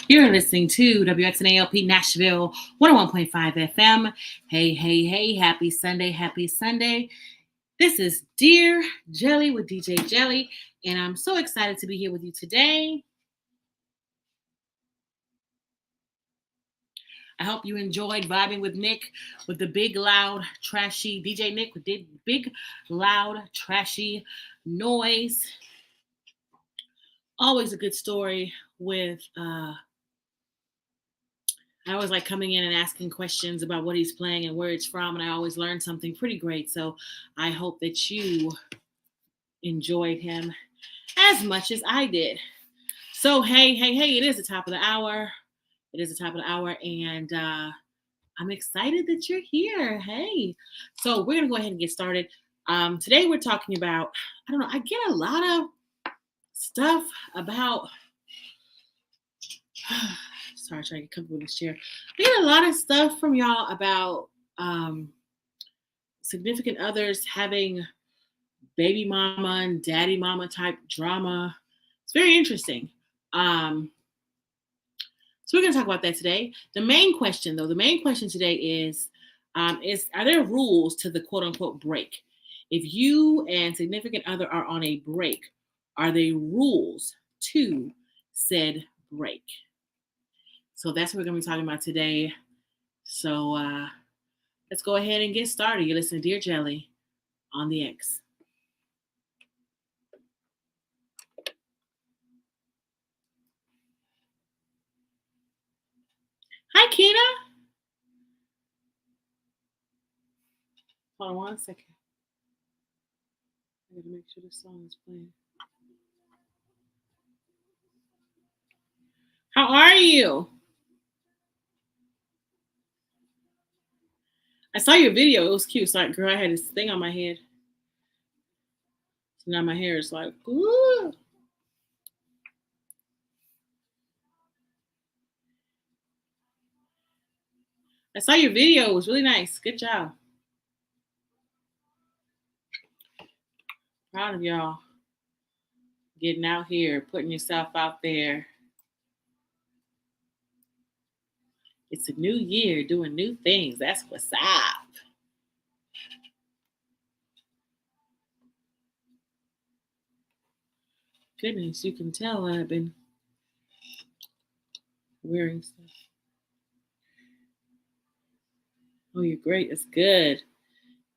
You're listening to WXNALP Nashville 101.5 FM. Hey, hey, hey, happy Sunday, happy Sunday. This is Dear Jelly with DJ Jelly, and I'm so excited to be here with you today. I hope you enjoyed vibing with Nick with the big, loud, trashy, DJ Nick with the big, loud, trashy noise. Always a good story with, I always like coming in and asking questions about what he's playing and where it's from, and I always learn something pretty great. So I hope that you enjoyed him as much as I did. So, hey, it is the top of the hour. It is the top of the hour, and I'm excited that you're here. Hey. So we're going to go ahead and get started. Today we're talking about, I get a lot of stuff about... Sorry, trying to get comfortable with this chair. I get a lot of stuff from y'all about significant others having baby mama and daddy mama type drama. It's very interesting. So we're going to talk about that today. The main question today is are there rules to the quote unquote break? If you and significant other are on a break, are there rules to said break? So that's what we're going to be talking about today. So let's go ahead and get started. You're listening to Dear Jelly on the X. Hi, Keena. Hold on 1 second. I gotta make sure the song is playing. How are you? I saw your video. It was cute. So, girl, I had this thing on my head. So now my hair is like, ooh. I saw your video. It was really nice. Good job. Proud of y'all. Getting out here, putting yourself out there. It's a new year, doing new things. That's what's up. Goodness, you can tell I've been wearing stuff. Oh, you're great. It's good.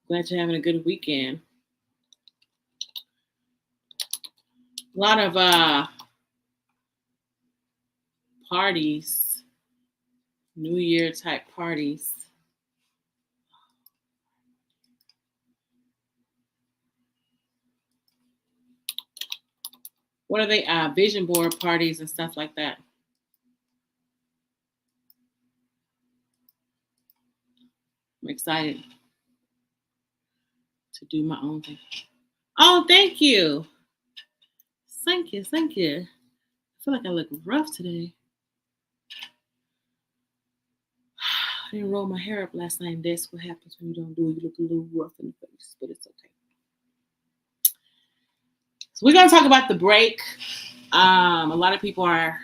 Glad you're having a good weekend. A lot of parties, New Year type parties. What are they? Vision board parties and stuff like that. I'm excited to do my own thing. Oh, thank you. Thank you. I feel like I look rough today. I didn't roll my hair up last night, and that's what happens when you don't do it. You look a little rough in the face, but it's okay. So we're going to talk about the break. A lot of people are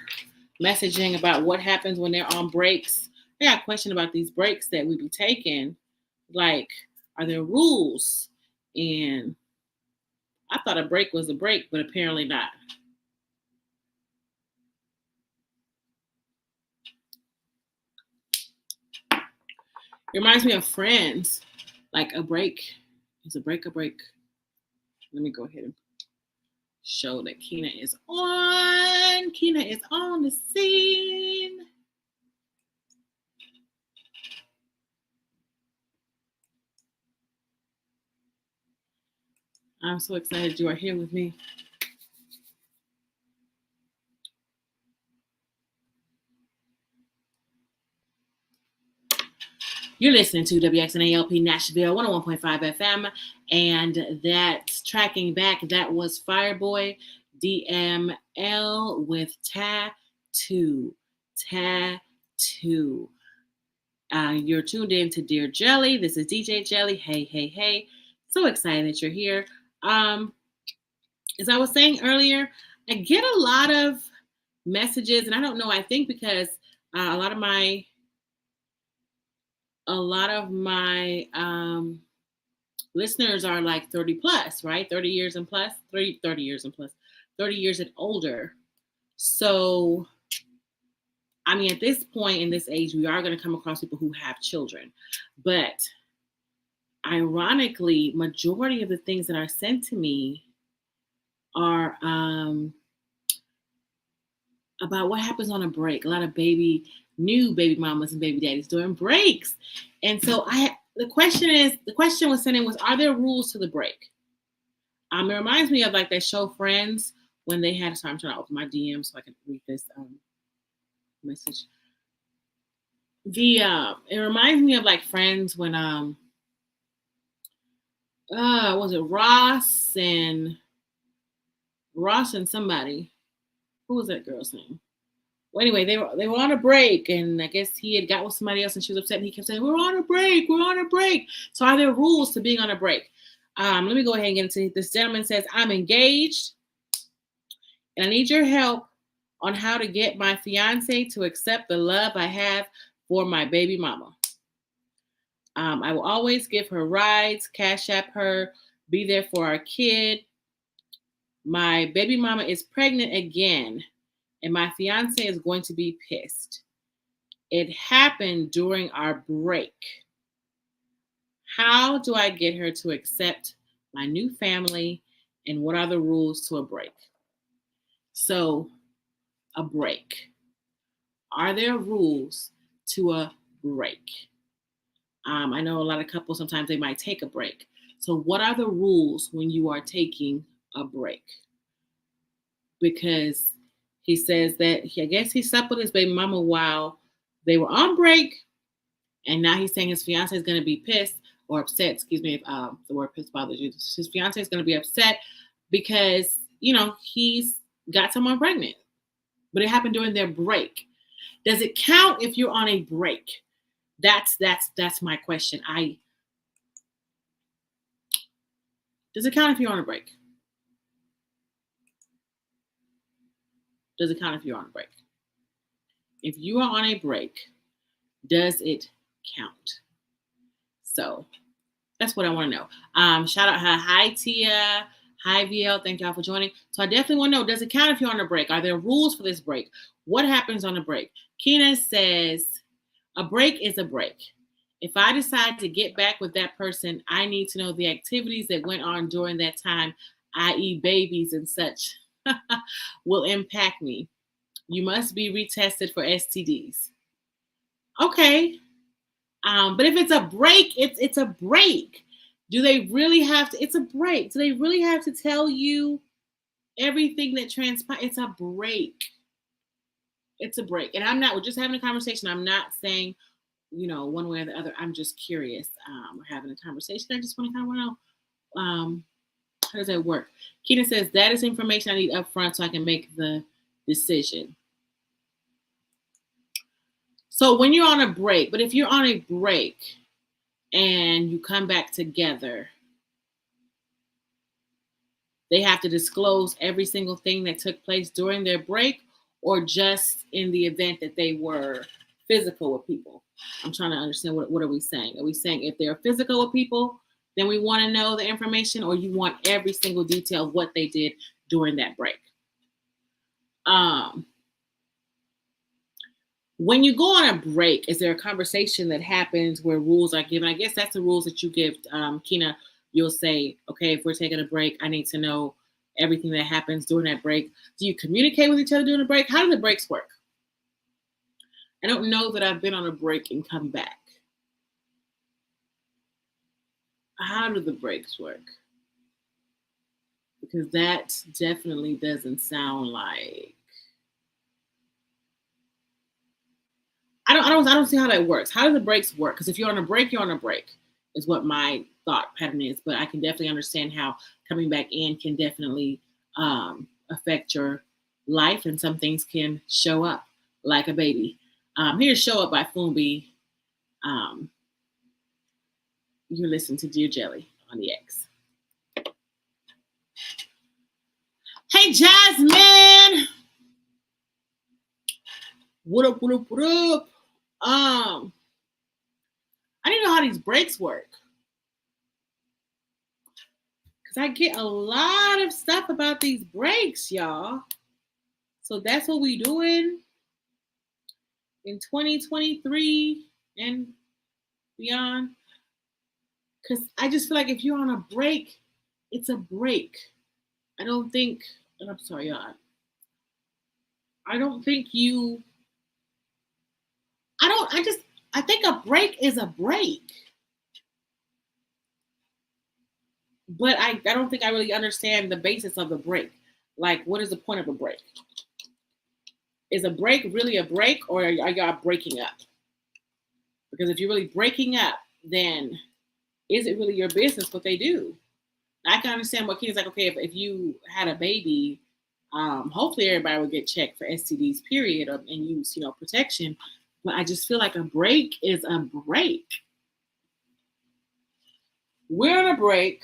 messaging about what happens when they're on breaks. I got a question about these breaks that we be taking. Like, are there rules? And I thought a break was a break, but apparently not. It reminds me of Friends. Like a break is a break. Let me go ahead and show that Keena is on. Keena is on the scene. I'm so excited you are here with me. You're listening to WXNALP Nashville 101.5 FM, and that's tracking back. That was Fireboy DML with Tattoo. 2. You're tuned in to Dear Jelly. This is DJ Jelly. Hey, hey, hey. So excited that you're here. As I was saying earlier, I get a lot of messages, and I don't know, I think because a lot of my listeners are like 30 plus, right? 30 years and plus, 30 years and plus, 30 years and older. So, I mean, at this point in this age, we are going to come across people who have children. But ironically, majority of the things that are sent to me are about what happens on a break. A lot of new baby mamas and baby daddies doing breaks. And so the question was sent in was, are there rules to the break? It reminds me of like that show Friends when they had, so I'm trying to open my DM so I can read this message. It reminds me of like Friends when was it Ross and somebody? Who was that girl's name? Well, anyway, they were on a break, and I guess he had got with somebody else, and she was upset, and he kept saying, "We're on a break. We're on a break." So, are there rules to being on a break? Let me go ahead and get into this. Gentleman says, "I'm engaged, and I need your help on how to get my fiance to accept the love I have for my baby mama. I will always give her rides, cash app her, be there for our kid. My baby mama is pregnant again, and my fiance is going to be pissed. It happened during our break. How do I get her to accept my new family, and what are the rules to a break?" So, a break. Are there rules to a break? I know a lot of couples, sometimes they might take a break. So what are the rules when you are taking a break? Because he says that I guess he slept with his baby mama while they were on break, and now he's saying his fiance is going to be pissed or upset. Excuse me if the word pissed bothers you. His fiance is going to be upset because he's got someone pregnant, but it happened during their break. Does it count if you're on a break? That's my question. Does it count if you're on a break? Does it count if you're on a break? If you are on a break, does it count? So that's what I want to know. Shout out her. Hi, Tia. Hi, VL. Thank y'all for joining. So I definitely want to know, does it count if you're on a break? Are there rules for this break? What happens on a break? Kina says, a break is a break. If I decide to get back with that person, I need to know the activities that went on during that time, i.e. babies and such, will impact me. You must be retested for STDs. Okay. But if it's a break, it's a break. Do they really have to? It's a break. Do they really have to tell you everything that transpires? It's a break. It's a break. And we're just having a conversation. I'm not saying, one way or the other. I'm just curious. We're having a conversation. I just want to know, how does that work? Keena says, that is information I need up front so I can make the decision. So when you're on a break, but if you're on a break and you come back together, they have to disclose every single thing that took place during their break, or just in the event that they were physical with people? I'm trying to understand what are we saying? Are we saying if they're physical with people, then we want to know the information, or you want every single detail of what they did during that break? When you go on a break, is there a conversation that happens where rules are given? I guess that's the rules that you give, Keena. You'll say, okay, if we're taking a break, I need to know everything that happens during that break. Do you communicate with each other during the break? How do the breaks work? I don't know that I've been on a break and come back. How do the breaks work? Because that definitely doesn't sound like. I don't see how that works. How do the breaks work? Because if you're on a break, you're on a break, is what my thought pattern is. But I can definitely understand how coming back in can definitely affect your life, and some things can show up like a baby. Here's Show Up by Fumbi. You're listening to Dear Jelly on the X. Hey, Jasmine. What up, what up, what up? I didn't know how these breaks work. Because I get a lot of stuff about these breaks, y'all. So that's what we doing in 2023 and beyond. Because I just feel like if you're on a break, it's a break. I don't think, and I'm sorry, y'all. I think a break is a break. But I don't think I really understand the basis of the break. Like, what is the point of a break? Is a break really a break, or are y'all breaking up? Because if you're really breaking up, then is it really your business what they do? I can understand what Kenny's like, okay, if you had a baby, hopefully everybody would get checked for STDs, period, and use, protection. But I just feel like a break is a break. We're on a break,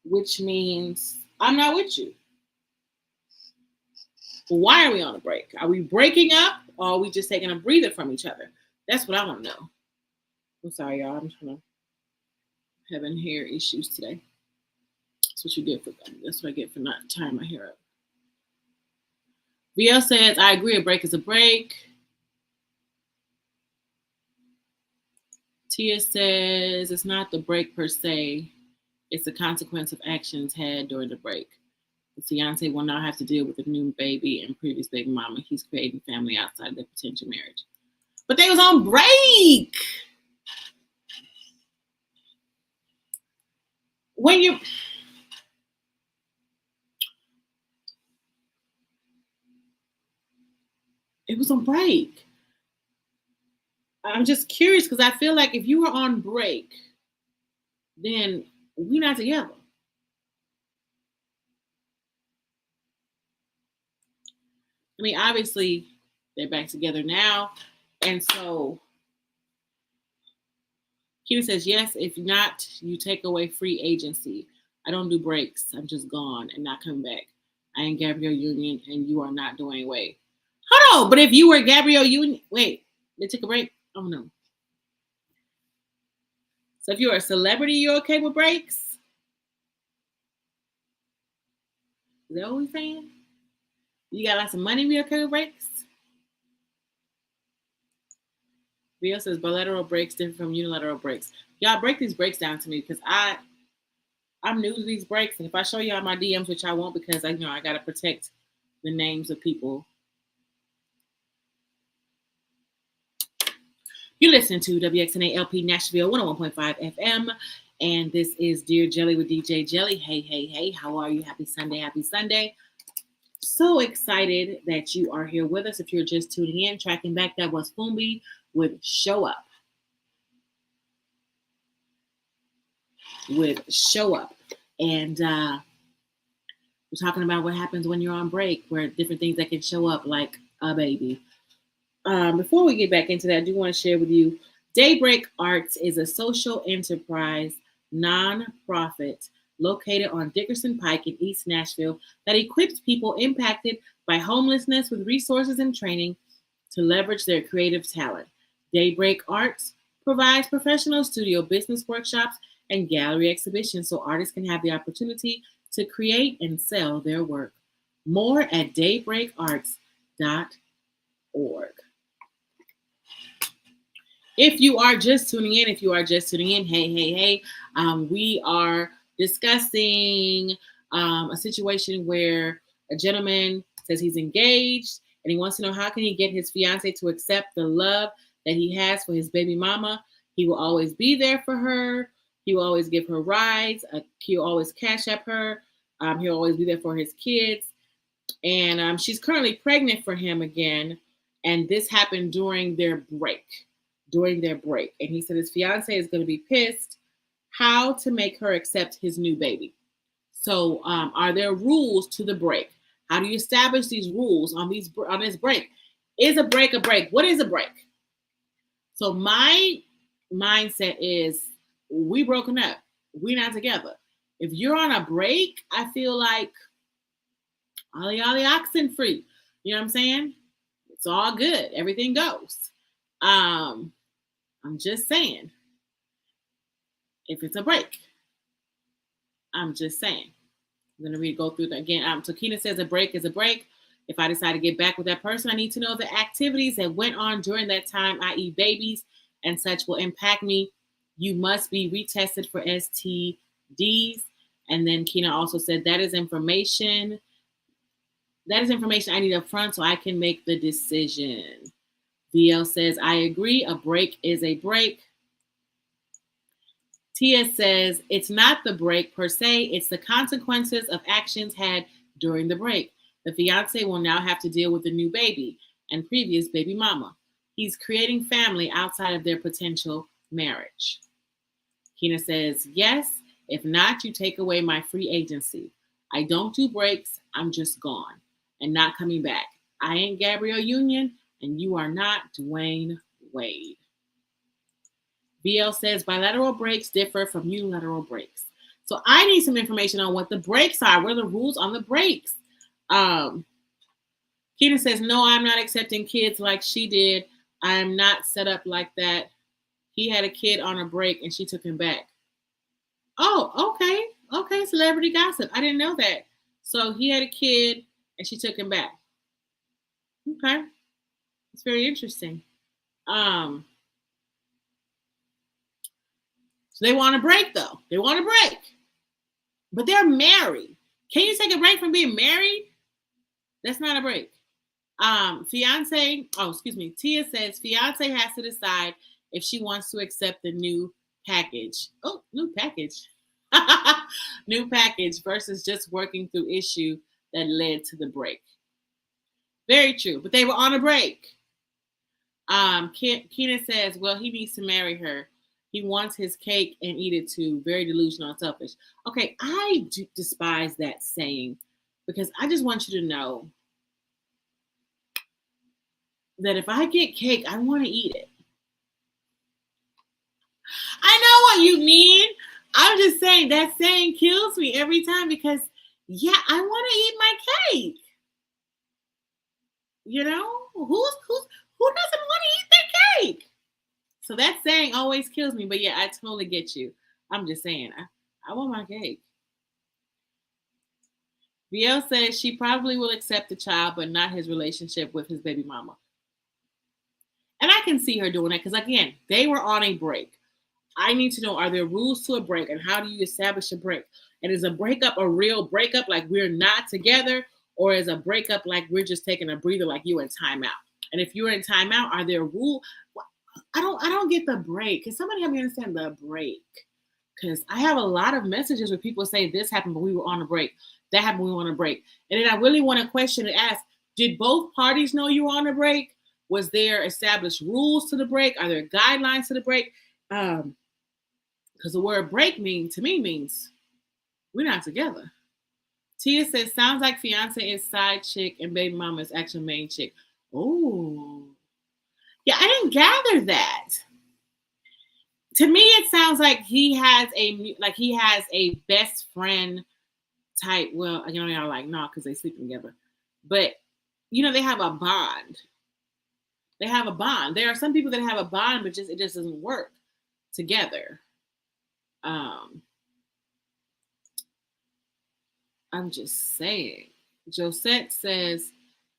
which means I'm not with you. Well, why are we on a break? Are we breaking up, or are we just taking a breather from each other? That's what I want to know. I'm sorry, y'all. I'm trying to having hair issues today. That's what you get for them. That's what I get for not tying my hair up. VL says, I agree, a break is a break. Tia says, it's not the break per se. It's the consequence of actions had during the break. The fiancé will now have to deal with a new baby and previous baby mama. He's creating family outside of their potential marriage. But they was on break. It was on break. I'm just curious because I feel like if you were on break, then we're not together. I mean, obviously, they're back together now. And so, Kitty says, yes, if not, you take away free agency. I don't do breaks. I'm just gone and not coming back. I ain't Gabrielle Union, and you are not doing away. Hold on, but if you were Gabrielle Union, wait, they took a break? Oh, no. So if you're a celebrity, you're okay with breaks? Is that what we're saying? You got lots of money, we okay with breaks? Rio says bilateral breaks different from unilateral breaks. Y'all break these breaks down to me because I'm new to these breaks, and if I show y'all my DMs, which I won't because I gotta protect the names of people. You listen to WXNA LP Nashville 101.5 FM, and this is Dear Jelly with DJ Jelly. Hey, hey, hey, how are you? Happy Sunday, happy Sunday. So excited that you are here with us. If you're just tuning in, tracking back, that was Fumbi with Show Up. And we're talking about what happens when you're on break, where different things that can show up, like a baby. Before we get back into that, I do want to share with you, Daybreak Arts is a social enterprise nonprofit located on Dickerson Pike in East Nashville that equips people impacted by homelessness with resources and training to leverage their creative talent. Daybreak Arts provides professional studio business workshops and gallery exhibitions so artists can have the opportunity to create and sell their work. More at daybreakarts.org. If you are just tuning in, hey, we are discussing a situation where a gentleman says he's engaged and he wants to know how can he get his fiancée to accept the love that he has for his baby mama. He will always be there for her. He will always give her rides. He'll always cash up her. He'll always be there for his kids. And she's currently pregnant for him again. And this happened during their break. And he said his fiance is going to be pissed how to make her accept his new baby. So are there rules to the break? How do you establish these rules on this break? Is a break a break? What is a break? So my mindset is we broken up. We not together. If you're on a break, I feel like ollie ollie oxen free. You know what I'm saying? It's all good. Everything goes. I'm just saying. If it's a break, I'm just saying. I'm gonna go through that again. Tokina says a break is a break. If I decide to get back with that person, I need to know the activities that went on during that time, i.e., babies and such, will impact me. You must be retested for STDs. And then Kina also said that is information. That is information I need up front so I can make the decision. VL says, I agree. A break is a break. Tia says, it's not the break per se. It's the consequences of actions had during the break. The fiance will now have to deal with the new baby and previous baby mama. He's creating family outside of their potential marriage. Kina says, yes. If not, you take away my free agency. I don't do breaks. I'm just gone and not coming back. I ain't Gabrielle Union, and you are not Dwayne Wade. BL says bilateral breaks differ from unilateral breaks. So I need some information on what the breaks are. What are the rules on the breaks? Keena says, no, I'm not accepting kids like she did. I'm not set up like that. He had a kid on a break and she took him back. Oh, okay. Okay, celebrity gossip. I didn't know that. So he had a kid and she took him back. Okay. It's very interesting. So they want a break though. They want a break. But they're married. Can you take a break from being married? That's not a break. Tia says fiance has to decide if she wants to accept the new package. Oh, new package. New package versus just working through issue that led to the break. Very true. But they were on a break. Keena says, well, he needs to marry her. He wants his cake and eat it too. Very delusional and selfish. Okay, I despise that saying because I just want you to know that if I get cake, I want to eat it. I know what you mean. I'm just saying that saying kills me every time because, yeah, I want to eat my cake. You know, who doesn't want to eat their cake? So that saying always kills me. But yeah, I totally get you. I'm just saying, I want my cake. VL says she probably will accept the child, but not his relationship with his baby mama. And I can see her doing that because, again, they were on a break. I need to know, are there rules to a break and how do you establish a break? And is a breakup a real breakup, like we're not together? Or is a breakup like we're just taking a breather, like you in timeout? And if you're in timeout, are there rules? I don't get the break. Can somebody help me understand the break? Because I have a lot of messages where people say this happened, but we were on a break. That happened, we were on a break. And then I really want to question and ask, did both parties know you were on a break? Was there established rules to the break? Are there guidelines to the break? Because the word break means we're not together. Tia says, sounds like fiance is side chick and baby mama is actually main chick. Oh. Yeah, I didn't gather that. To me, it sounds like he has a best friend type. Well, you know, y'all like, no, because they sleep together. But, you know, they have a bond. They have a bond. There are some people that have a bond, but it just doesn't work together. I'm just saying. Josette says,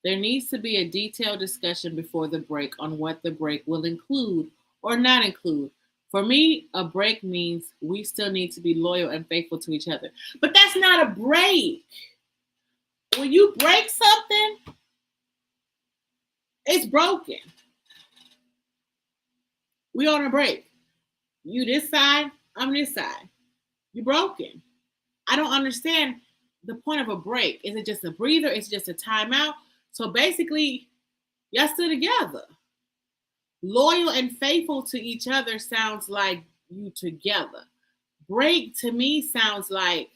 there needs to be a detailed discussion before the break on what the break will include or not include. For me, a break means we still need to be loyal and faithful to each other. But that's not a break. When you break something, it's broken. We on a break. You this side, I'm this side. You're broken. I don't understand the point of a break. Is it just a breather? Is it just a timeout? So basically, y'all still together. Loyal and faithful to each other sounds like you together. Break to me sounds like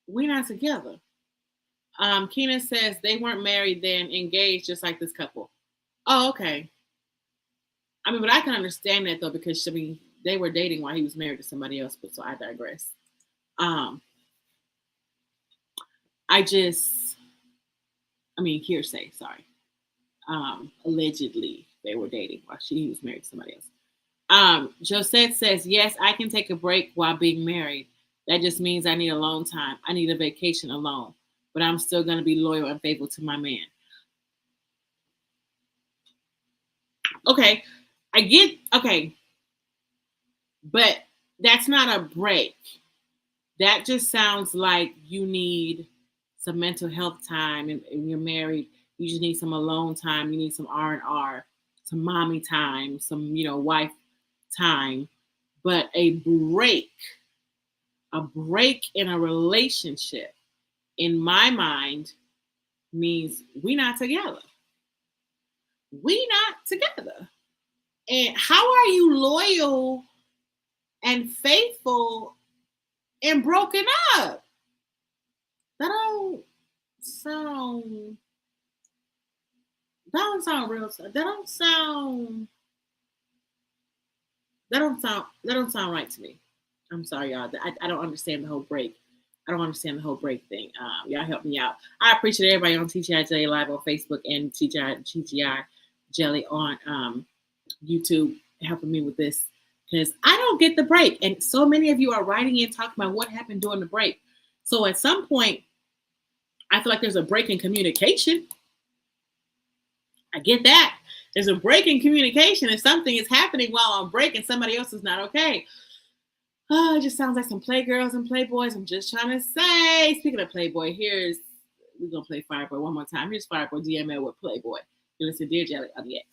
we're not together. Keena says they weren't married then, engaged just like this couple. Oh, okay. I mean, but I can understand that though, because I mean, they were dating while he was married to somebody else. But so I digress. Um, I just, I mean, hearsay. Sorry. Allegedly they were dating while he was married to somebody else. Josette says, yes, I can take a break while being married. That just means I need alone time. I need a vacation alone, but I'm still going to be loyal and faithful to my man. Okay, I get, okay, but that's not a break. That just sounds like you need some mental health time, and you're married. You just need some alone time. You need some R&R, some mommy time, some wife time. But a break in a relationship, in my mind, means we not together. We not together. And how are you loyal and faithful and broken up? That don't sound that don't sound real. That don't sound right to me. I'm sorry, y'all. I don't understand the whole break. I don't understand the whole break thing. Y'all help me out. I appreciate everybody on TGI Jelly Live on Facebook and TGI Jelly on YouTube helping me with this, because I don't get the break. And so many of you are writing in talking about what happened during the break. So at some point, I feel like there's a break in communication. I get that. There's a break in communication and something is happening while on break and somebody else is not okay. Oh, it just sounds like some Playgirls and Playboys. I'm just trying to say. Speaking of Playboy, we're going to play Fireboy one more time. Here's Fireboy DML with Playboy. You listen to Dear Jelly on the X.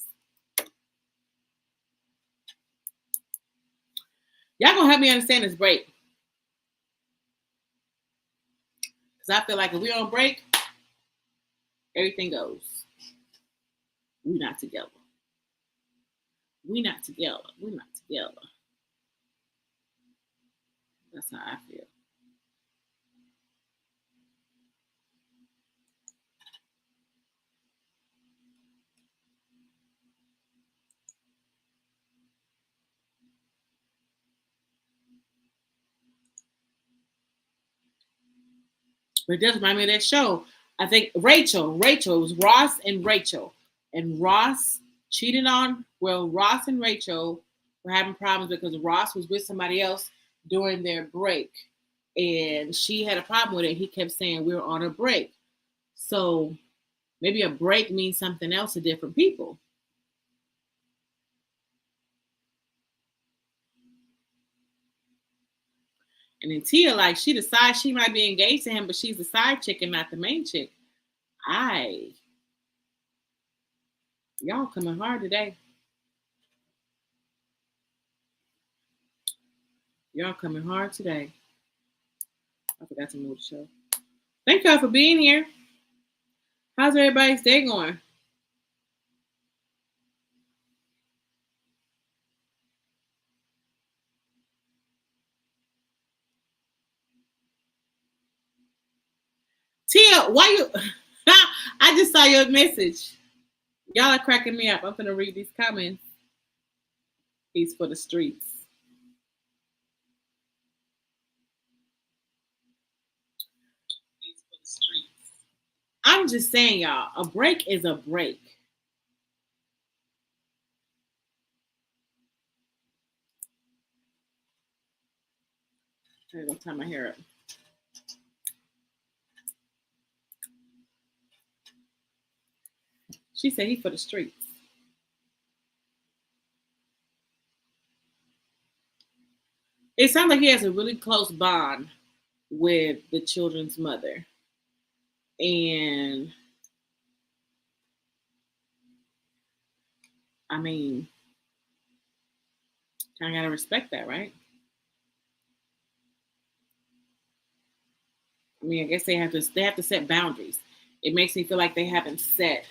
Y'all going to help me understand this break. Because I feel like if we're on break, everything goes. We're not together. We're not together. We're not together. That's how I feel. But it does remind me of that show. I think Rachel, it was Ross and Rachel. And Ross cheated on, well, Ross and Rachel were having problems because Ross was with somebody else during their break. And she had a problem with it. He kept saying, we're on a break. So maybe a break means something else to different people. And then Tia, like, she decides she might be engaged to him, but she's the side chick and not the main chick. Y'all coming hard today. Y'all coming hard today. I forgot to move the show. Thank y'all for being here. How's everybody's day going? Tia, why you? I just saw your message. Y'all are cracking me up. I'm gonna read these comments. He's for the streets. He's for the streets. I'm just saying, y'all, a break is a break. I'm gonna tie my hair up. She said he's for the streets. It sounds like he has a really close bond with the children's mother. And I mean, kind of gotta respect that, right? I mean, I guess they have to set boundaries. It makes me feel like they haven't set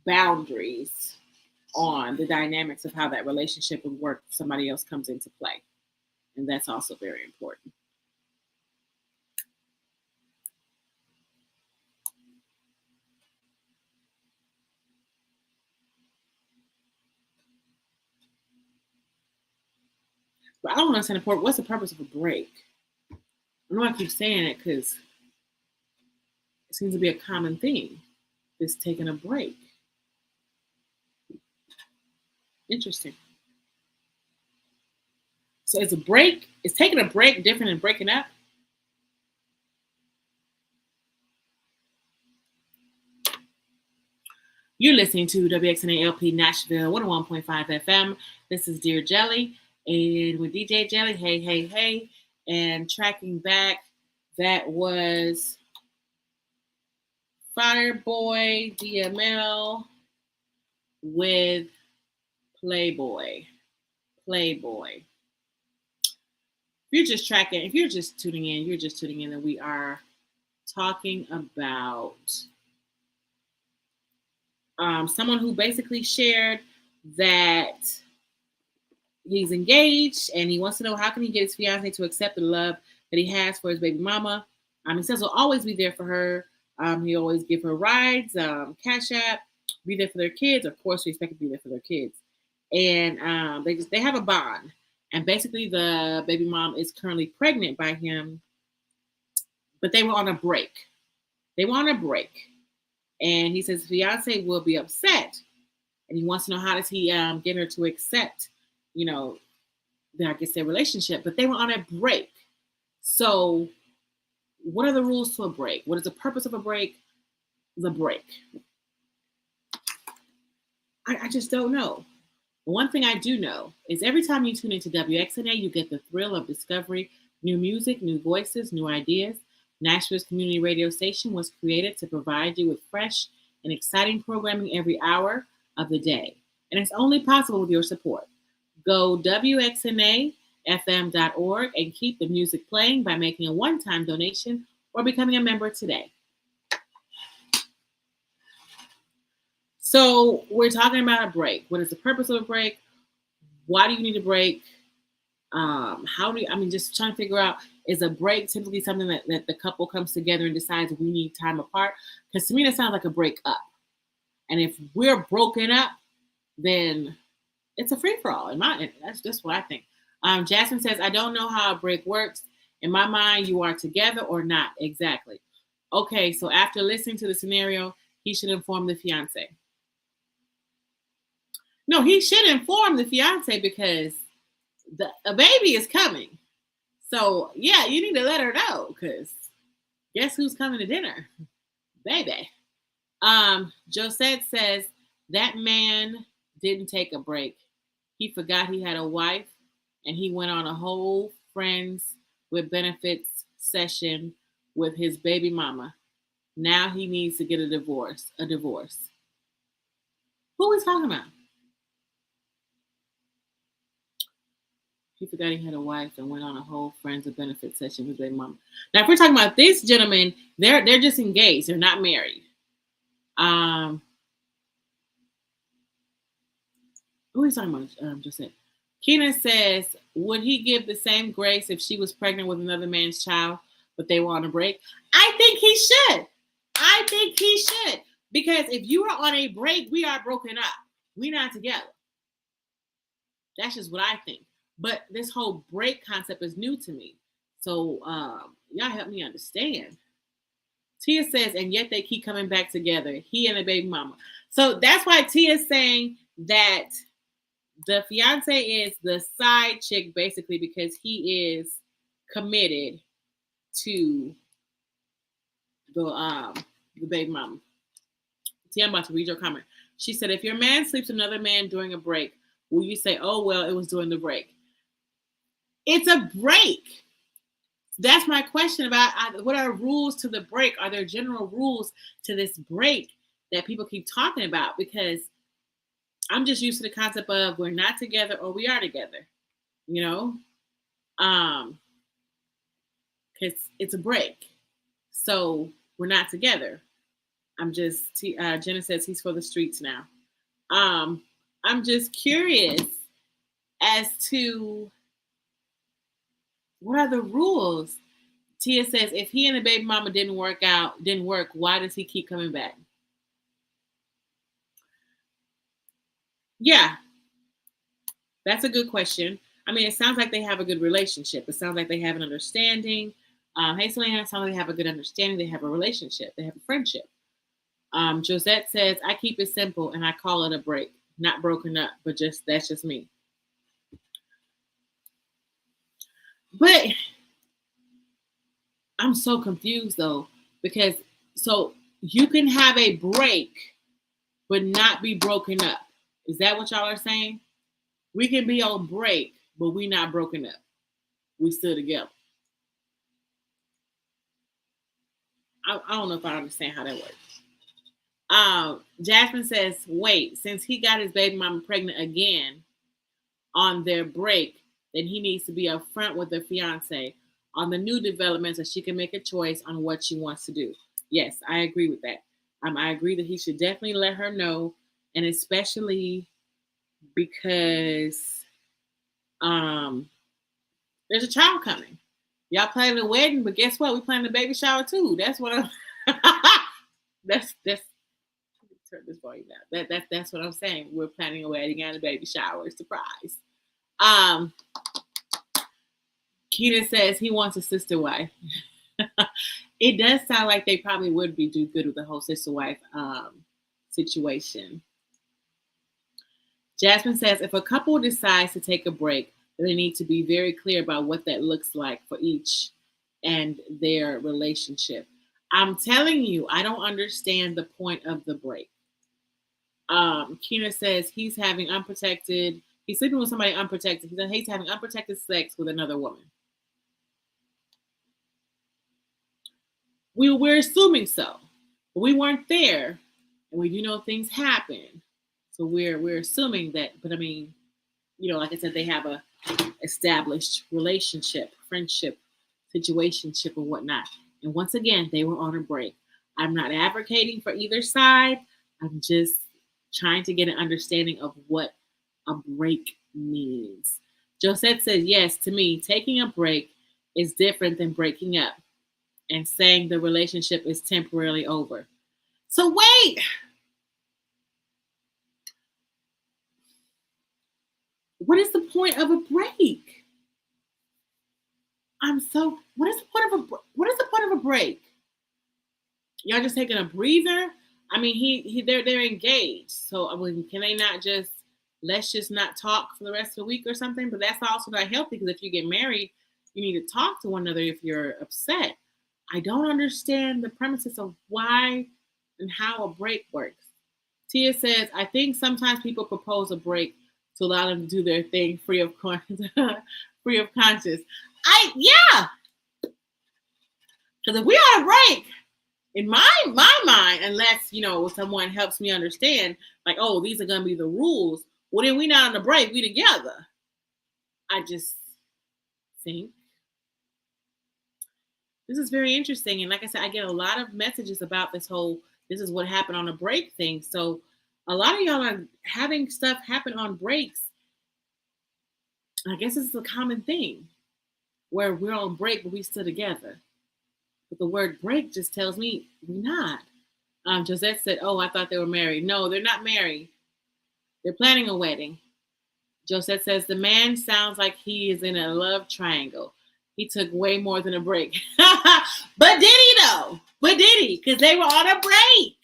boundaries on the dynamics of how that relationship would work if somebody else comes into play. And that's also very important. But I don't understand the point. What's the purpose of a break? I know I keep saying it because it seems to be a common thing. Just taking a break. Interesting. So is a break, is taking a break different than breaking up? You're listening to WXNALP Nashville 101.5 FM. This is Dear Jelly, and with DJ Jelly, hey, hey, hey. And tracking back, that was Fireboy DML with Playboy. Playboy. If you're just tuning in, and we are talking about someone who basically shared that he's engaged and he wants to know how can he get his fiancée to accept the love that he has for his baby mama. He says he'll always be there for her. He always give her rides, cash app, be there for their kids. Of course, we expect to be there for their kids. And they have a bond. And basically, the baby mom is currently pregnant by him, but they were on a break. And he says fiance will be upset, and he wants to know how does he get her to accept, their relationship. But they were on a break. So, what are the rules to a break? What is the purpose of a break? The break. I just don't know. One thing I do know is every time you tune into WXNA, you get the thrill of discovery, new music, new voices, new ideas. Nashville's community radio station was created to provide you with fresh and exciting programming every hour of the day. And it's only possible with your support. Go WXNAFM.org and keep the music playing by making a one-time donation or becoming a member today. So we're talking about a break. What is the purpose of a break? Why do you need a break? Just trying to figure out, is a break typically something that the couple comes together and decides we need time apart? Because to me, that sounds like a break up. And if we're broken up, then it's a free-for-all. That's just what I think. Jasmine says, I don't know how a break works. In my mind, you are together or not. Exactly. Okay, so after listening to the scenario, he should inform the fiance. No, he should inform the fiance because a baby is coming. So, yeah, you need to let her know because guess who's coming to dinner? Baby. Josette says that man didn't take a break. He forgot he had a wife and he went on a whole friends with benefits session with his baby mama. Now he needs to get a divorce. Who are we talking about? He forgot he had a wife and went on a whole friends with benefits session with their mom. Now, if we're talking about this gentleman, they're just engaged. They're not married. Who are we talking about? Just said. Keena says, would he give the same grace if she was pregnant with another man's child, but they were on a break? I think he should. Because if you are on a break, we are broken up. We're not together. That's just what I think. But this whole break concept is new to me. So y'all help me understand. Tia says, and yet they keep coming back together. He and the baby mama. So that's why Tia's saying that the fiance is the side chick, basically, because he is committed to the baby mama. Tia, I'm about to read your comment. She said, if your man sleeps with another man during a break, will you say, oh, well, it was during the break? It's a break. That's my question about what are rules to the break? Are there general rules to this break that people keep talking about? Because I'm just used to the concept of we're not together or we are together, because it's a break. So we're not together. Jenna says he's for the streets now. I'm just curious as to what are the rules. Tia says if he and the baby mama didn't work, why does he keep coming back? Yeah, that's a good question. I mean, it sounds like they have a good relationship. It sounds like they have an understanding. Hey, Selena, it sounds like they have a good understanding. They have a relationship. They have a friendship. Josette says, I keep it simple and I call it a break. Not broken up, but just that's just me. But I'm so confused though, because so you can have a break but not be broken up. Is that what y'all are saying? We can be on break, but we not broken up. We still together. I don't know if I understand how that works. Jasmine says, wait, since he got his baby mama pregnant again on their break, then he needs to be upfront with the fiance on the new developments so she can make a choice on what she wants to do. Yes, I agree with that. I agree that he should definitely let her know, and especially because there's a child coming. Y'all planning a wedding, but guess what? We planning a baby shower too. That's what I'm. that's turn this volume down. That's what I'm saying. We're planning a wedding and a baby shower. Surprise. Keita says he wants a sister wife. It does sound like they probably would do good with the whole sister wife situation. Jasmine says if a couple decides to take a break, they need to be very clear about what that looks like for each and their relationship. I'm telling you, I don't understand the point of the break. Keena says he's having unprotected, he's sleeping with somebody unprotected. He's having unprotected sex with another woman. We're assuming so, but we weren't there, and we do know things happen. So we're assuming that. But I mean, like I said, they have a established relationship, friendship, situationship, and whatnot. And once again, they were on a break. I'm not advocating for either side. I'm just trying to get an understanding of what a break means. Josette says, yes, to me, taking a break is different than breaking up and saying the relationship is temporarily over. So wait. What is the point of a break? What is the point of a break? Y'all just taking a breather? I mean, they're engaged. So I mean, can they not just let's just not talk for the rest of the week or something? But that's also not healthy because if you get married, you need to talk to one another if you're upset. I don't understand the premises of why and how a break works. Tia says, I think sometimes people propose a break to allow them to do their thing free of conscience. Yeah. Because if we on a break, in my mind, unless someone helps me understand, like, oh, these are gonna be the rules. Well, then we not on a break, we together. I just think this is very interesting, and like I said, I get a lot of messages about this is what happened on a break thing. So a lot of y'all are having stuff happen on breaks. I guess this is a common thing where we're on break, but we still together. But the word break just tells me we're not. Josette said, oh, I thought they were married. No, they're not married. They're planning a wedding. Josette says, the man sounds like he is in a love triangle. He took way more than a break. But did he though? But did he? Because they were on a break.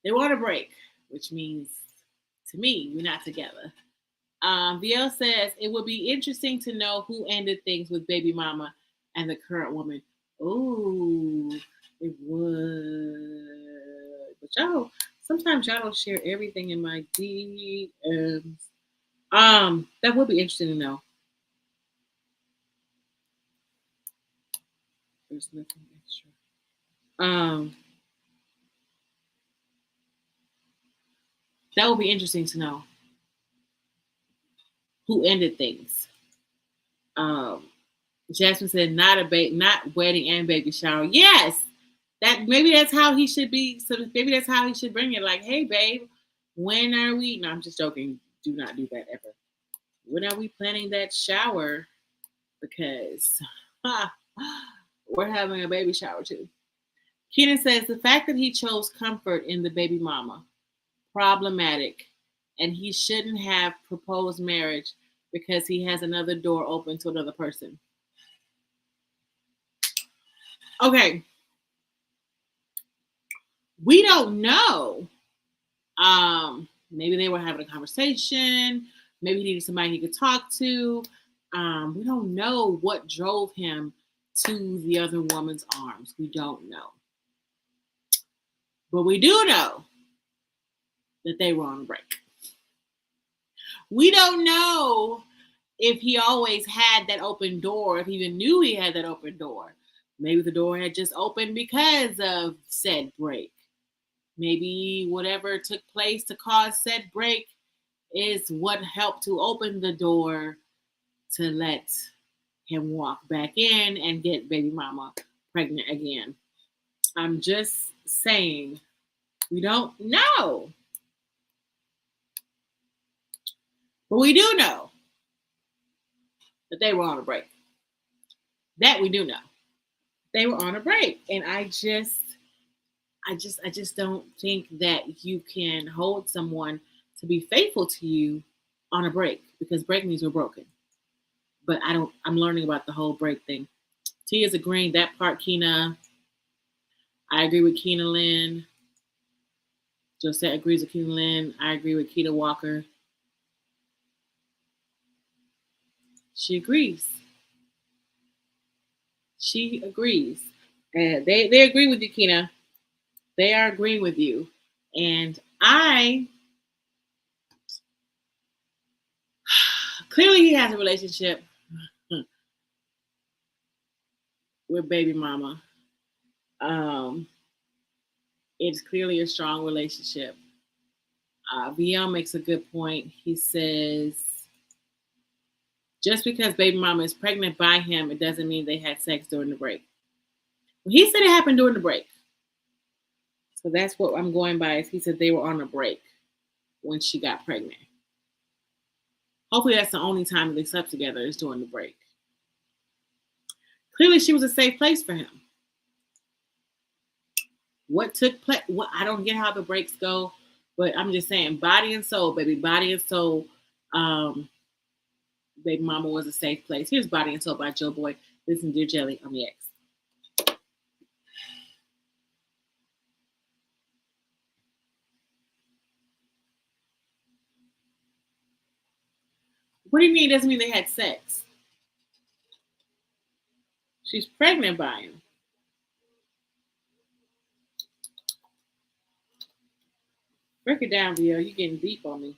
They were on a break, which means to me, we're not together. VL says, it would be interesting to know who ended things with baby mama and the current woman. Ooh, it would. But sometimes y'all don't share everything in my DMs. That would be interesting to know. There's nothing extra. That would be interesting to know. Who ended things? Jasmine said, not wedding and baby shower. Yes, maybe that's how he should be. So maybe that's how he should bring it. Like, hey, babe, when are we? No, I'm just joking. Do not do that ever. When are we planning that shower? Because we're having a baby shower too. Keenan says the fact that he chose comfort in the baby mama, problematic, and he shouldn't have proposed marriage because he has another door open to another person. Okay, we don't know. Maybe they were having a conversation. Maybe he needed somebody he could talk to. We don't know what drove him to the other woman's arms. We don't know. But we do know that they were on a break. We don't know if he always had that open door, if he even knew he had that open door. Maybe the door had just opened because of said break. Maybe whatever took place to cause said break is what helped to open the door to let him walk back in and get baby mama pregnant again. I'm just saying, we don't know. But we do know that they were on a break. That we do know. They were on a break. And I just don't think that you can hold someone to be faithful to you on a break, because break means we're broken. But I'm learning about the whole break thing. T is agreeing that part, Keena. I agree with Keena Lynn. Josette agrees with Keena Lynn. I agree with Keita Walker. She agrees. She agrees. And they agree with you, Keena. They are agreeing with you. And clearly he has a relationship with baby mama. It's clearly a strong relationship. VM makes a good point. He says, just because baby mama is pregnant by him, it doesn't mean they had sex during the break. Well, he said it happened during the break. So that's what I'm going by. Is he said they were on a break when she got pregnant. Hopefully that's the only time they slept together is during the break. Clearly she was a safe place for him. What took place? I don't get how the breaks go, but I'm just saying, body and soul, baby, body and soul. Baby mama was a safe place. Here's Body and Soul by Joe Boy. Listen, Dear Jelly on the X. What do you mean it doesn't mean they had sex? She's pregnant by him. Break it down, Vio. You're getting deep on me.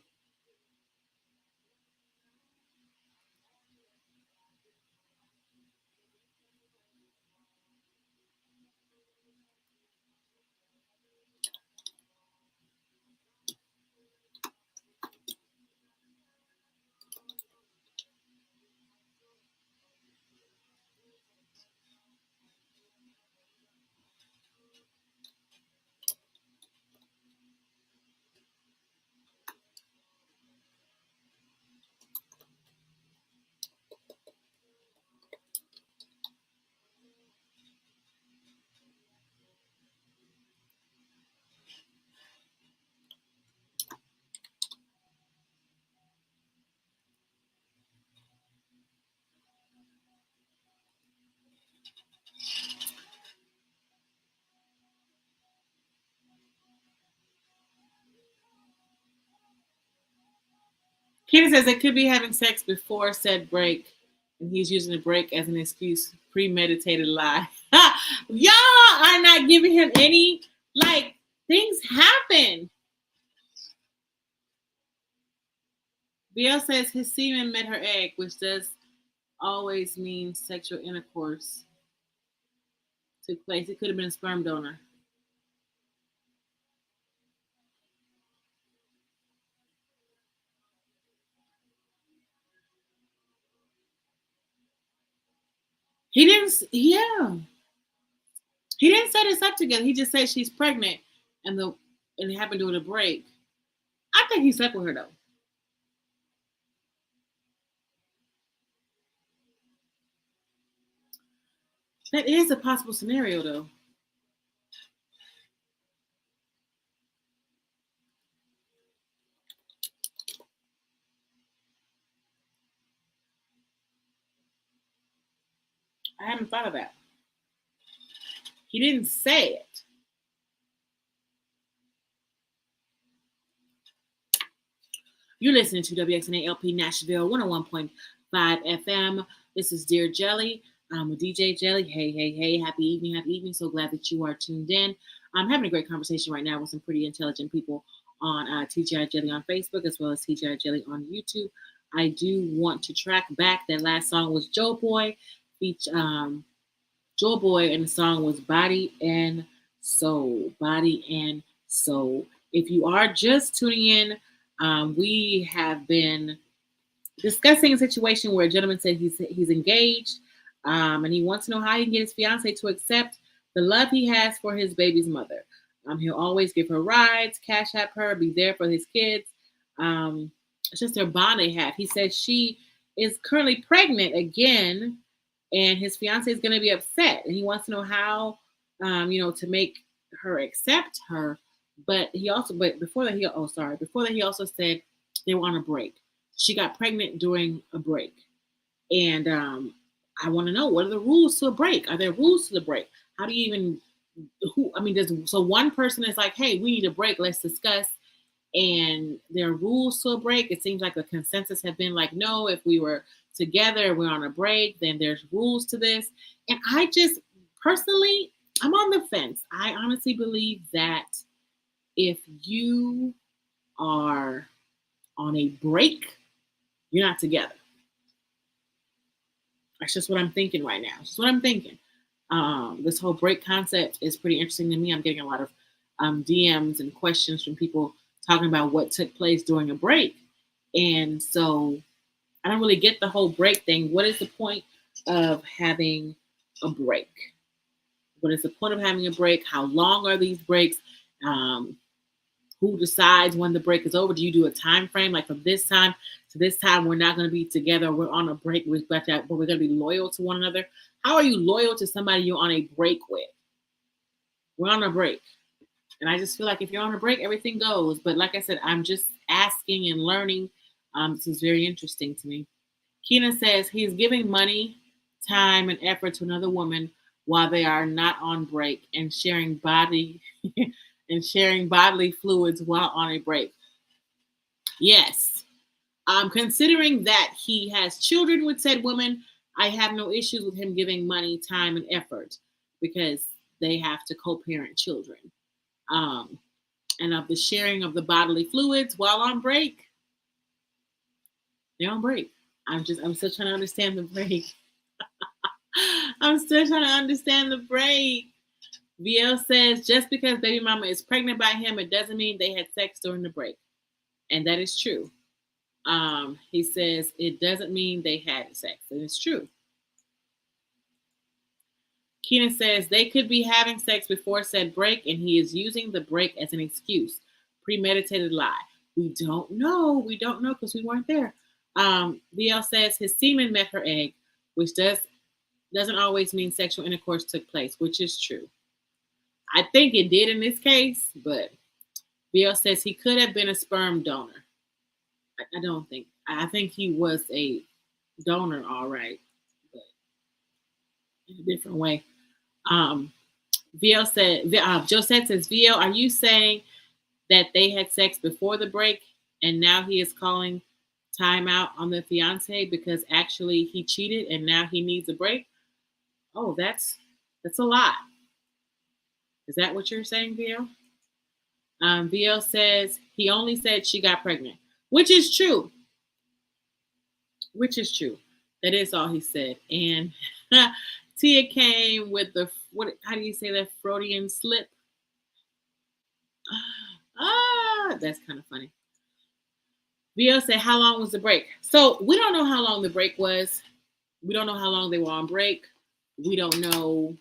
Kenny says they could be having sex before said break, and he's using the break as an excuse. Premeditated lie. Y'all are not giving him any, things happen. Bill says his semen met her egg, which does always mean sexual intercourse took place. It could have been a sperm donor. He didn't. Yeah, he didn't set us up together. He just said she's pregnant, and it happened during a break. I think he slept with her though. That is a possible scenario though. I haven't thought of that. He didn't say it. You're listening to WXNALP Nashville 101.5 FM. This is Dear Jelly. I'm with DJ Jelly. Hey, hey, hey. Happy evening. Happy evening. So glad that you are tuned in. I'm having a great conversation right now with some pretty intelligent people on TGI Jelly on Facebook as well as TGI Jelly on YouTube. I do want to track back. That last song was Joe Boy. Joe Boy, and the song was Body and Soul. Body and Soul. If you are just tuning in, we have been discussing a situation where a gentleman said he's engaged, and he wants to know how he can get his fiancée to accept the love he has for his baby's mother. He'll always give her rides, cash app her, be there for his kids. It's just their bond they have. He says she is currently pregnant again, and his fiancée is going to be upset, and he wants to know how, to make her accept her. But before that, he also said they were on a break. She got pregnant during a break. And I want to know, what are the rules to a break? Are there rules to the break? How do you even, so one person is like, hey, we need a break, let's discuss. And there are rules to a break. It seems like the consensus have been like, no, if we were together, we're on a break, then there's rules to this. And I just, personally, I'm on the fence. I honestly believe that if you are on a break, you're not together. That's just what I'm thinking right now. That's what I'm thinking. This whole break concept is pretty interesting to me. I'm getting a lot of DMs and questions from people talking about what took place during a break. And so I don't really get the whole break thing. What is the point of having a break? What is the point of having a break? How long are these breaks? Who decides when the break is over? Do you do a time frame? Like from this time to this time, we're not going to be together. We're on a break, but we're going to be loyal to one another. How are you loyal to somebody you're on a break with? We're on a break. And I just feel like if you're on a break, everything goes. But like I said, I'm just asking and learning. This is very interesting to me. Keena says he's giving money, time, and effort to another woman while they are not on break and sharing bodily fluids while on a break. Yes. Considering that he has children with said woman, I have no issues with him giving money, time, and effort because they have to co-parent children. And of the sharing of the bodily fluids while on break, they're on break. I'm still trying to understand the break. I'm still trying to understand the break. VL says, just because baby mama is pregnant by him, it doesn't mean they had sex during the break. And that is true. He says, it doesn't mean they had sex. And it's true. Keenan says, they could be having sex before said break, and he is using the break as an excuse. Premeditated lie. We don't know. We don't know because we weren't there. VL says, his semen met her egg, which doesn't always mean sexual intercourse took place, which is true. I think it did in this case, but Bill says he could have been a sperm donor. I don't think. I think he was a donor, all right, but in a different way. Josette says, VL, are you saying that they had sex before the break and now he is calling timeout on the fiance because actually he cheated and now he needs a break? Oh, that's a lot. Is that what you're saying, VL? VL says he only said she got pregnant, which is true. Which is true. That is all he said. And Tia came with how do you say that? Freudian slip? That's kind of funny. VL said, how long was the break? So we don't know how long the break was. We don't know how long they were on break. We don't know.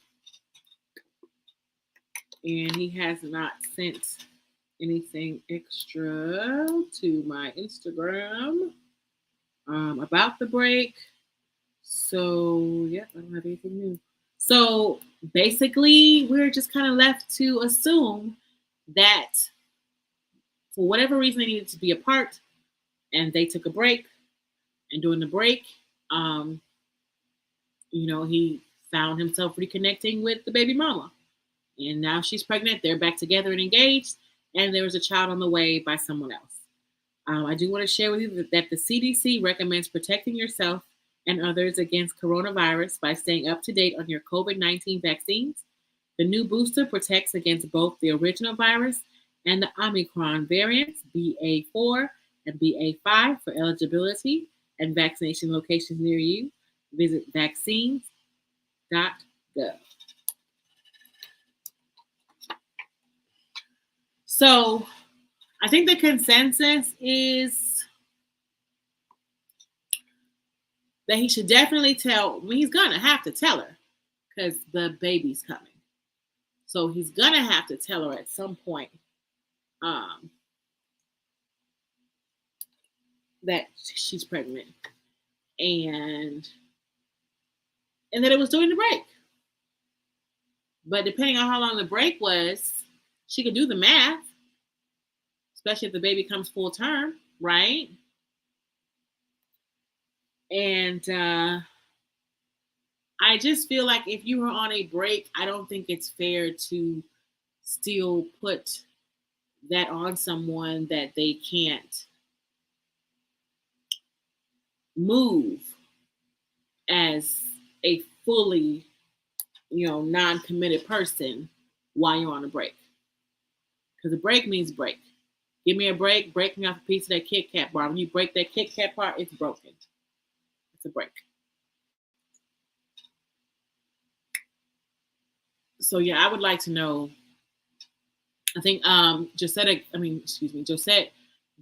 And he has not sent anything extra to my Instagram about the break. So, yeah, I don't have anything new. So, basically, we're just kind of left to assume that for whatever reason they needed to be apart and they took a break. And during the break, he found himself reconnecting with the baby mama. And now she's pregnant. They're back together and engaged. And there was a child on the way by someone else. I do want to share with you that the CDC recommends protecting yourself and others against coronavirus by staying up to date on your COVID-19 vaccines. The new booster protects against both the original virus and the Omicron variants, BA4 and BA5, for eligibility and vaccination locations near you. Visit vaccines.gov. So I think the consensus is that he should definitely he's going to have to tell her because the baby's coming. So he's going to have to tell her at some point that she's pregnant and that it was during the break. But depending on how long the break was, she could do the math, especially if the baby comes full term, right? And I just feel like if you were on a break, I don't think it's fair to still put that on someone that they can't move as a fully, non-committed person while you're on a break. Because a break means break. Give me a break, break me off a piece of that Kit Kat bar. When you break that Kit Kat part, it's broken. It's a break. So yeah, I would like to know. I think Josette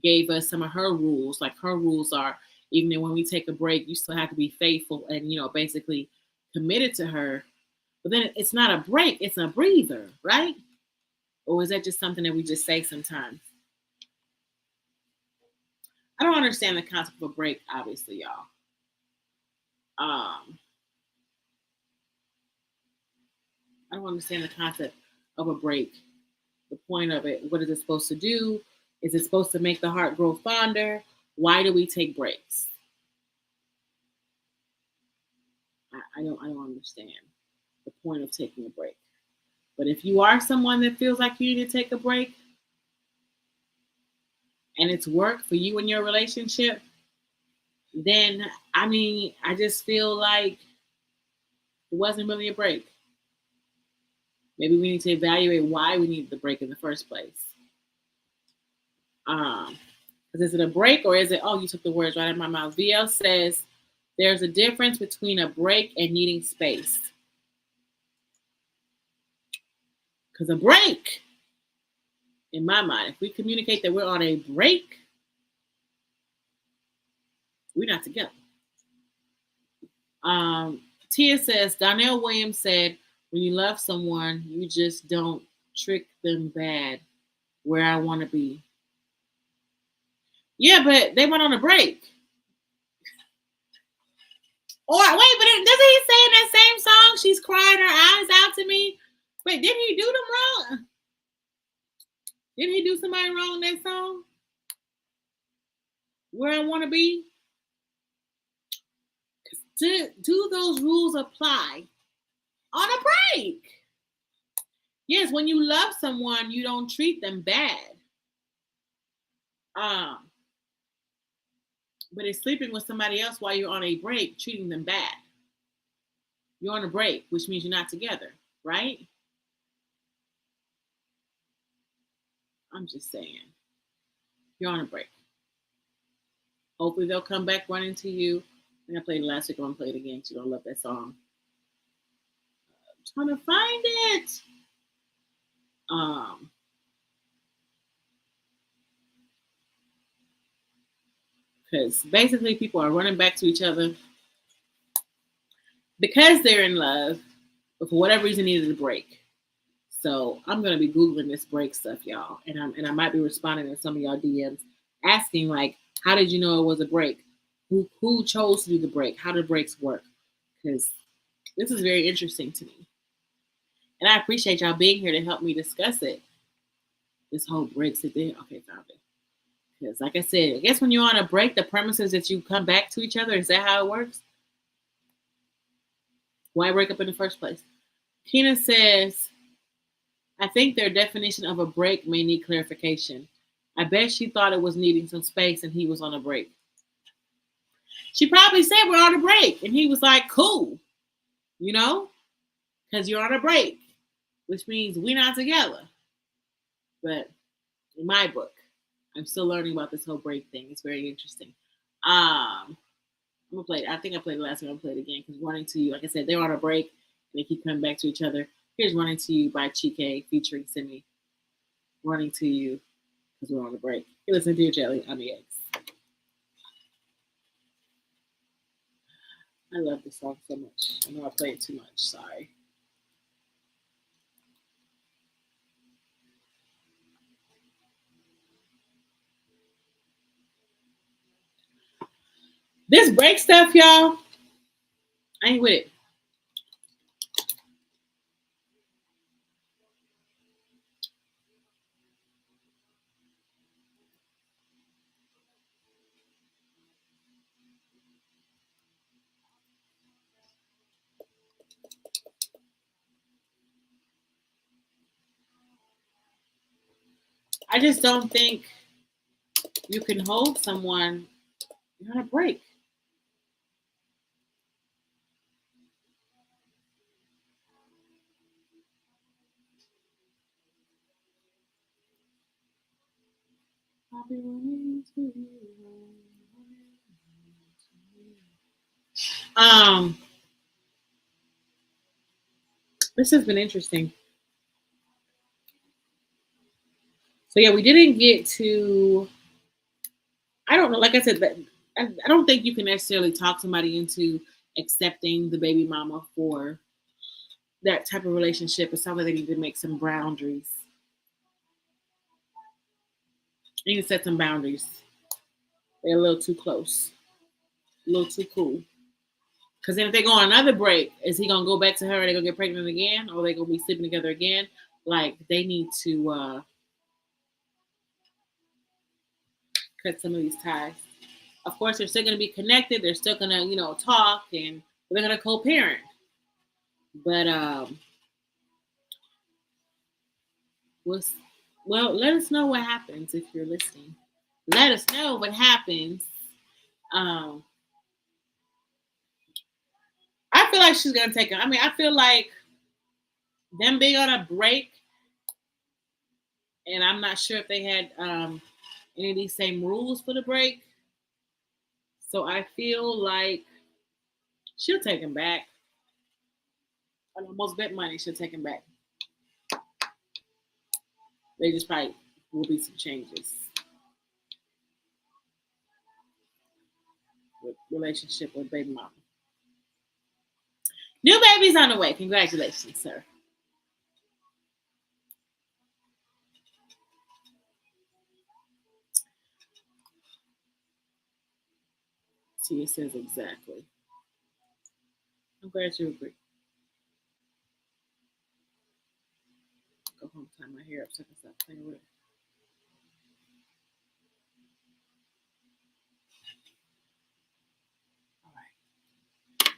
gave us some of her rules. Like her rules are, even when we take a break, you still have to be faithful and basically committed to her. But then it's not a break, it's a breather, right? Or is that just something that we just say sometimes? I don't understand the concept of a break, obviously, y'all. I don't understand the concept of a break. The point of it, what is it supposed to do? Is it supposed to make the heart grow fonder? Why do we take breaks? I don't understand the point of taking a break. But if you are someone that feels like you need to take a break and it's work for you and your relationship, then I just feel like it wasn't really a break. Maybe we need to evaluate why we needed the break in the first place. Is it a break or is it, oh, you took the words right out of my mouth. VL says there's a difference between a break and needing space. Because a break, in my mind, if we communicate that we're on a break, we're not together. Tia says, Donnell Williams said, when you love someone, you just don't trick them bad where I want to be. Yeah, but they went on a break. Or wait, but doesn't he say in that same song, she's crying her eyes out to me? Wait, didn't he do them wrong? Didn't he do somebody wrong in that song? Where I want to be? Do those rules apply on a break? Yes, when you love someone, you don't treat them bad. But it's sleeping with somebody else while you're on a break, treating them bad. You're on a break, which means you're not together, right? I'm just saying. You're on a break. Hopefully they'll come back running to you. I think I played it last week. I'm going to play it again because you're going to love that song. I'm trying to find it. Because basically people are running back to each other because they're in love, but for whatever reason needed a break. So I'm going to be Googling this break stuff, y'all. And I might be responding to some of y'all DMs asking, like, how did you know it was a break? Who chose to do the break? How do breaks work? Because this is very interesting to me. And I appreciate y'all being here to help me discuss it. This whole break thing. Okay, found it. Because like I said, I guess when you're on a break, the premise is that you come back to each other. Is that how it works? Why break up in the first place? Keena says, I think their definition of a break may need clarification. I bet she thought it was needing some space and he was on a break. She probably said we're on a break. And he was like, cool, you know, because you're on a break, which means we're not together. But in my book, I'm still learning about this whole break thing. It's very interesting. I'm gonna play it. I think I played it last week. I'm gonna play it again because Running to You, like I said, they're on a break and they keep coming back to each other. Here's Running to You by Chike featuring Simi. Running to You because we're on a break. You listen to Dear Jelly on the X. I love this song so much. I know I play it too much. Sorry. This break stuff, y'all, I ain't with it. I just don't think you can hold someone on a break. I'll be running to you. This has been interesting. So yeah, we didn't get to. I don't know. Like I said, I don't think you can necessarily talk somebody into accepting the baby mama for that type of relationship. It sounds like they need to make some boundaries. They need to set some boundaries. They're a little too close, a little too cool. Because then if they go on another break, is he gonna go back to her? Are they gonna get pregnant again, or are they gonna be sleeping together again? Like they need to cut some of these ties. Of course, they're still gonna be connected. They're still gonna talk, and they're gonna co-parent. But well, let us know what happens if you're listening. Let us know what happens. Um, I feel like she's gonna take it. I mean, I feel like them being on a break, and I'm not sure if they had any of these same rules for the break. So I feel like she'll take him back. I almost bet money she'll take him back. They just probably will be some changes with relationship with baby mama. New baby's on the way. Congratulations, sir. See, it says exactly. I'm glad you agree. Go home, tie my hair up so I can stop playing with it. All right.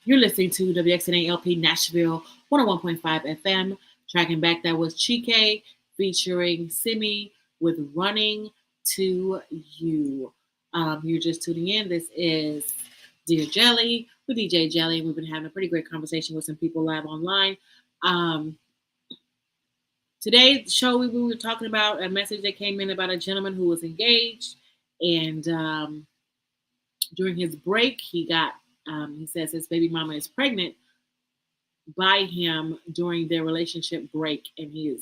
You're listening to WXNALP Nashville 101.5 FM. Tracking back, that was Chike featuring Simi with Running to You. You're just tuning in. This is Dear Jelly with DJ Jelly. We've been having a pretty great conversation with some people live online. Today's show, we were talking about a message that came in about a gentleman who was engaged, and during his break, he says his baby mama is pregnant by him during their relationship break, and he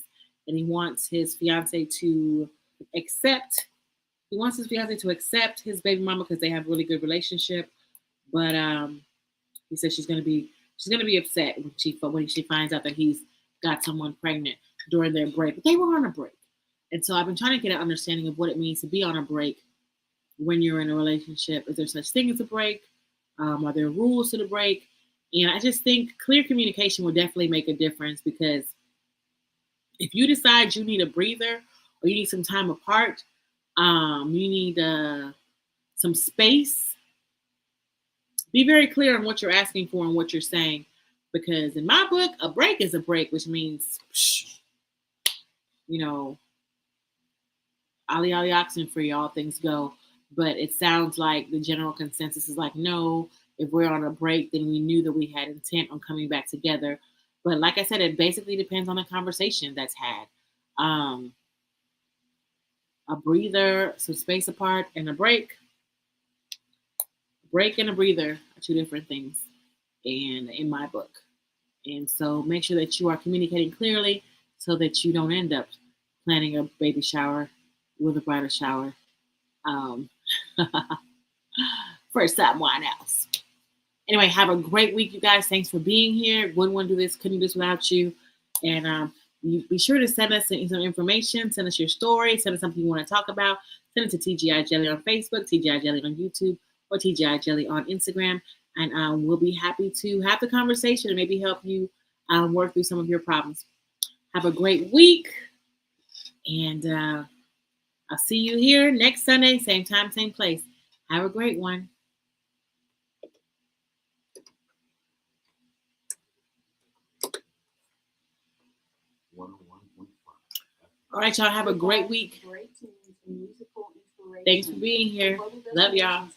wants his fiance to accept. He wants his fiance to accept his baby mama because they have a really good relationship, but he says she's gonna be upset when she finds out that he's got someone pregnant during their break. But they were on a break, and so I've been trying to get an understanding of what it means to be on a break when you're in a relationship. Is there such thing as a break? Are there rules to the break? And I just think clear communication will definitely make a difference, because if you decide you need a breather or you need some time apart, you need some space, be very clear on what you're asking for and what you're saying. Because in my book, a break is a break, which means, you know, ollie ollie oxen free, all things go. But it sounds like the general consensus is like, no, if we're on a break, then we knew that we had intent on coming back together. But like I said, it basically depends on the conversation that's had. Um, a breather, some space apart, and a break. Break and a breather are two different things in my book. And so make sure that you are communicating clearly so that you don't end up planning a baby shower with a bridal shower. Um, for someone else. Anyway, have a great week, you guys. Thanks for being here. Wouldn't want to do this, couldn't do this without you. And you be sure to send us some information. Send us your story. Send us something you want to talk about. Send it to TGI Jelly on Facebook, TGI Jelly on YouTube, or TGI Jelly on Instagram. And we'll be happy to have the conversation and maybe help you work through some of your problems. Have a great week. And I'll see you here next Sunday, same time, same place. Have a great one. All right, y'all. Have a great week. Thanks for being here. Love y'all.